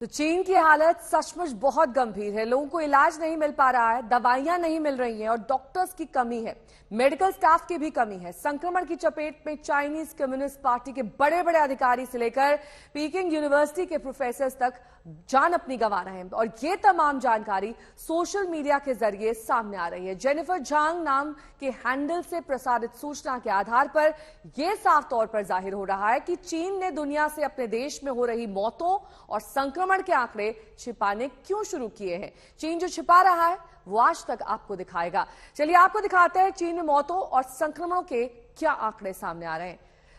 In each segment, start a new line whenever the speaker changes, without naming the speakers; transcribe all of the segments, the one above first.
तो चीन की हालत सचमुच बहुत गंभीर है। लोगों को इलाज नहीं मिल पा रहा है, दवाइयां नहीं मिल रही हैं और डॉक्टर्स की कमी है, मेडिकल स्टाफ की भी कमी है। संक्रमण की चपेट में चाइनीज कम्युनिस्ट पार्टी के बड़े बड़े अधिकारी से लेकर पीकिंग यूनिवर्सिटी के प्रोफेसर्स तक जान अपनी गंवा रहे हैं और ये तमाम जानकारी सोशल मीडिया के जरिए सामने आ रही है। जेनिफर झांग नाम के हैंडल से प्रसारित सूचना के आधार पर यह साफ तौर पर जाहिर हो रहा है कि चीन ने दुनिया से अपने देश में हो रही मौतों और संक्रमण के आंकड़े छिपाने क्यों शुरू किए हैं। चीन जो छिपा रहा है वो आज तक आपको दिखाएगा। चलिए आपको दिखाते हैं चीन में मौतों और संक्रमणों के क्या आंकड़े सामने आ रहे हैं।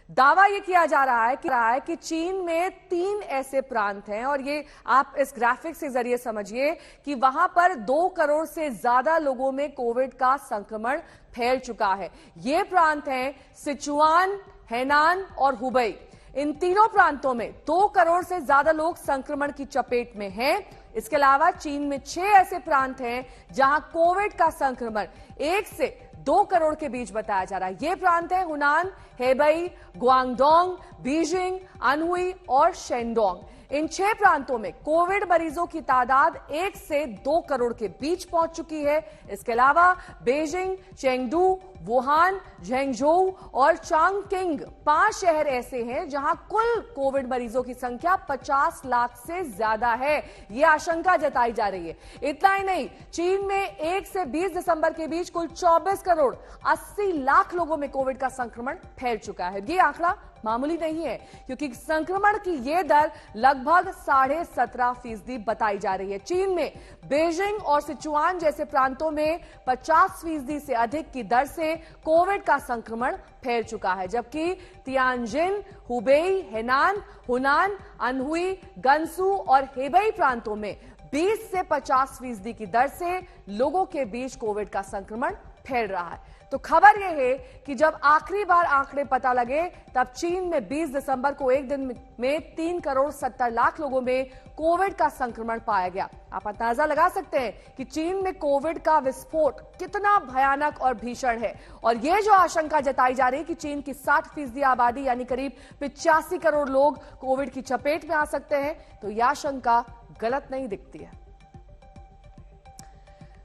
दावा यह किया जा रहा है कि चीन में 3 ऐसे प्रांत हैं और ये आप इस ग्राफिक्स के जरिए समझिए कि वहां पर 2 करोड़ से ज्यादा लोगों में कोविड का संक्रमण फैल चुका है। ये प्रांत हैं सिचुआन, हेनान और हुबई। इन तीनों प्रांतों में 2 करोड़ से ज्यादा लोग संक्रमण की चपेट में हैं। इसके अलावा चीन में 6 ऐसे प्रांत हैं जहां कोविड का संक्रमण 1 से 2 करोड़ के बीच बताया जा रहा है। ये प्रांत है हुनान, हेबई, ग्वांगडोंग, बीजिंग, अनहुई और शेंडोंग। इन 6 प्रांतों में कोविड मरीजों की तादाद 1 से 2 करोड़ के बीच पहुंच चुकी है। इसके अलावा बीजिंग, चेंगडू, वुहान, झेंगझोउ और चांगकिंग 5 शहर ऐसे हैं जहां कुल कोविड मरीजों की संख्या 50 लाख से ज्यादा है। यह आशंका जताई जा रही है। इतना ही नहीं, चीन में 1 से 20 दिसंबर के बीच कुल 24 करोड़ 80 लाख लोगों में कोविड का संक्रमण फैल चुका है। यह आंकड़ा मामूली नहीं है क्योंकि संक्रमण की यह दर लगभग 17.5% बताई जा रही है। चीन में बीजिंग और सिचुआन जैसे प्रांतों में 50% से अधिक की दर से कोविड का संक्रमण फैल चुका है, जबकि तियानजिन, हुबेई, हेनान, हुनान, अनहुई, गंसू और हेबई प्रांतों में 20 से 50% की दर से लोगों के बीच कोविड का संक्रमण फैल रहा है। तो खबर यह है कि जब आखिरी बार आंकड़े पता लगे तब चीन में 20 दिसंबर को एक दिन में 3 करोड़ 70 लाख लोगों में कोविड का संक्रमण पाया गया। आप अंदाजा लगा सकते हैं कि चीन में कोविड का विस्फोट कितना भयानक और भीषण है। और यह जो आशंका जताई जा रही है कि चीन की 60% आबादी यानी करीब 85 करोड़ लोग कोविड की चपेट में आ सकते हैं, तो यह आशंका गलत नहीं दिखती है।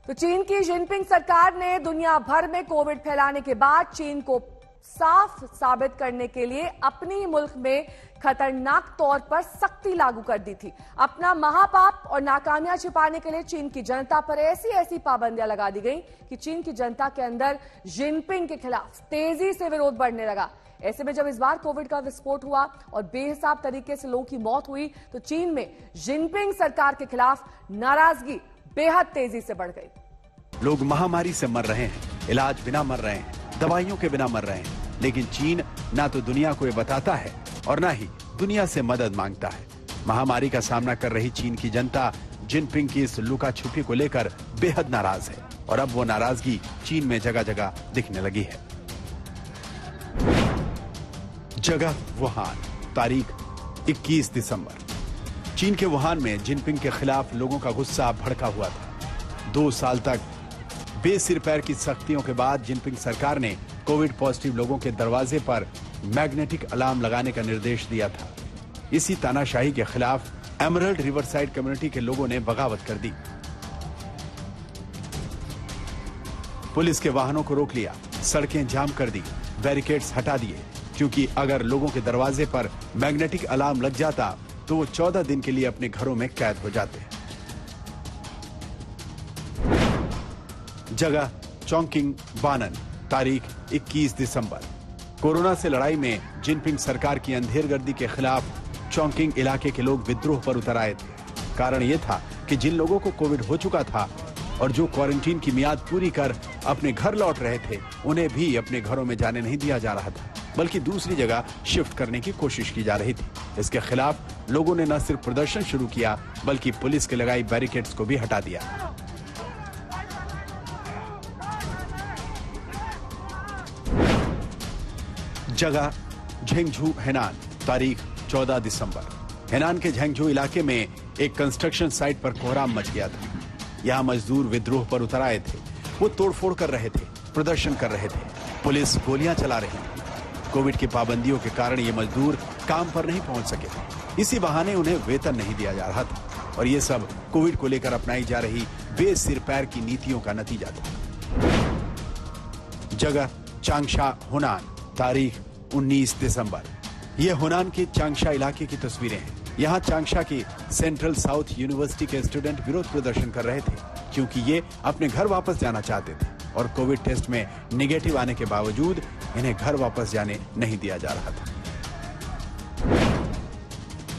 तो चीन की जिनपिंग सरकार ने दुनिया भर में कोविड फैलाने के बाद चीन को साफ साबित करने के लिए अपने ही मुल्क में खतरनाक तौर पर सख्ती लागू कर दी थी। अपना महापाप और नाकामियां छिपाने के लिए चीन की जनता पर ऐसी पाबंदियां लगा दी गई कि चीन की जनता के अंदर जिनपिंग के खिलाफ तेजी से विरोध बढ़ने लगा। ऐसे में जब इस बार कोविड का विस्फोट हुआ और बेहिसाब तरीके से लोगों की मौत हुई तो चीन में जिनपिंग सरकार के खिलाफ नाराजगी बेहद तेजी से बढ़ गई।
लोग महामारी से मर रहे हैं, इलाज बिना मर रहे हैं, दवाइयों के बिना मर रहे हैं, लेकिन चीन ना तो दुनिया को ये बताता है और ना ही दुनिया से मदद मांगता है। महामारी का सामना कर रही चीन की जनता जिनपिंग की इस लुका छुपी को लेकर बेहद नाराज है और अब वो नाराजगी चीन में जगह जगह दिखने लगी है। जगह वुहान, तारीख 21 दिसंबर। चीन के वुहान में जिनपिंग के खिलाफ लोगों का गुस्सा भड़का हुआ था। 2 साल तक बेसिर पैर की सख्तियों के बाद जिनपिंग सरकार ने कोविड पॉजिटिव लोगों के दरवाजे पर मैग्नेटिक अलार्म लगाने का निर्देश दिया था। इसी तानाशाही के खिलाफ एमरल्ड रिवरसाइड कम्युनिटी के लोगों ने बगावत कर दी। पुलिस के वाहनों को रोक लिया, सड़कें जाम कर दी, बैरिकेड्स हटा दिए, क्योंकि अगर लोगों के दरवाजे पर मैग्नेटिक अलार्म लग जाता तो वो 14 दिन के लिए अपने घरों में कैद हो जाते। जगह चोंगकिंग, बानन, तारीख 21 दिसंबर। कोरोना से लड़ाई में जिनपिंग सरकार की अंधेरगर्दी के खिलाफ चोंगकिंग इलाके के लोग विद्रोह पर उतर आए थे। कारण यह था कि जिन लोगों को कोविड हो चुका था और जो क्वारंटीन की मियाद पूरी कर अपने घर लौट रहे थे, उन्हें भी अपने घरों में जाने नहीं दिया जा रहा था, बल्कि दूसरी जगह शिफ्ट करने की कोशिश की जा रही थी। इसके खिलाफ लोगों ने न सिर्फ प्रदर्शन शुरू किया बल्कि पुलिस के लगाई बैरिकेड्स को भी हटा दिया। जगह झेंगझू, हेनान, तारीख 14 दिसंबर। हेनान के झेंगझू इलाके में एक कंस्ट्रक्शन साइट पर कोहराम मच गया था। यहां मजदूर विद्रोह पर उतर आए थे। वो तोड़फोड़ कर रहे थे, प्रदर्शन कर रहे थे, पुलिस गोलियां चला रही थी। कोविड की पाबंदियों के कारण ये मजदूर काम पर नहीं पहुंच सके थे। इसी बहाने उन्हें वेतन नहीं दिया जा रहा था और ये सब कोविड को लेकर अपनाई जा रही बेसिर पैर की नीतियों का नतीजा था। जगह चांगशा, हुनान, तारीख 19 दिसंबर। ये हुनान के चांगशा इलाके की तस्वीरें हैं। यहाँ चांगशा की सेंट्रल साउथ यूनिवर्सिटी के स्टूडेंट विरोध प्रदर्शन कर रहे थे क्योंकि ये अपने घर वापस जाना चाहते थे और कोविड टेस्ट में निगेटिव आने के बावजूद इन्हें घर वापस जाने नहीं दिया जा रहा था।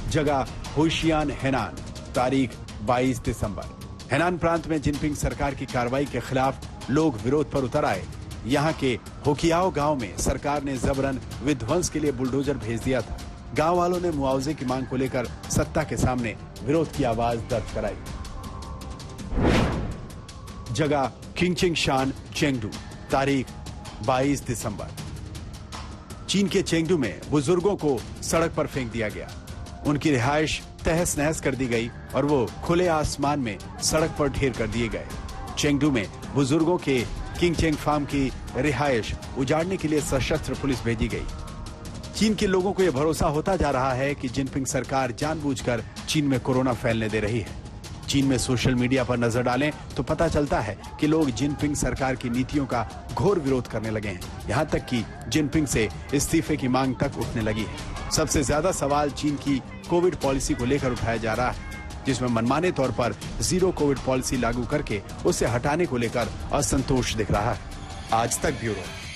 जगह होशियान, हेनान, तारीख 22 दिसंबर। हेनान प्रांत में जिनपिंग सरकार की कार्रवाई के खिलाफ लोग विरोध पर उतर आए। यहाँ के होकियाओ गांव में सरकार ने जबरन विध्वंस के लिए बुलडोजर भेज दिया था। गांव वालों ने मुआवजे की मांग को लेकर सत्ता के सामने विरोध की आवाज दर्ज कराई। जगह किंगचिंगशान, चेंगडू, तारीख 22 दिसंबर। चीन के चेंगडू में बुजुर्गों को सड़क पर फेंक दिया गया। उनकी रिहाइश तहस नहस कर दी गई और वो खुले आसमान में सड़क पर ढेर कर दिए गए। चेंगडू में बुजुर्गों के किंगचेंग फार्म की रिहाइश उजाड़ने के लिए सशस्त्र पुलिस भेजी गई। चीन के लोगों को यह भरोसा होता जा रहा है कि जिनपिंग सरकार जानबूझकर चीन में कोरोना फैलने दे रही है। चीन में सोशल मीडिया पर नजर डालें तो पता चलता है कि लोग जिनपिंग सरकार की नीतियों का घोर विरोध करने लगे हैं। यहाँ तक कि जिनपिंग से इस्तीफे की मांग तक उठने लगी है। सबसे ज्यादा सवाल चीन की कोविड पॉलिसी को लेकर उठाया जा रहा है, जिसमें मनमाने तौर पर जीरो कोविड पॉलिसी लागू करके उसे हटाने को लेकर असंतोष दिख रहा है। आज तक ब्यूरो।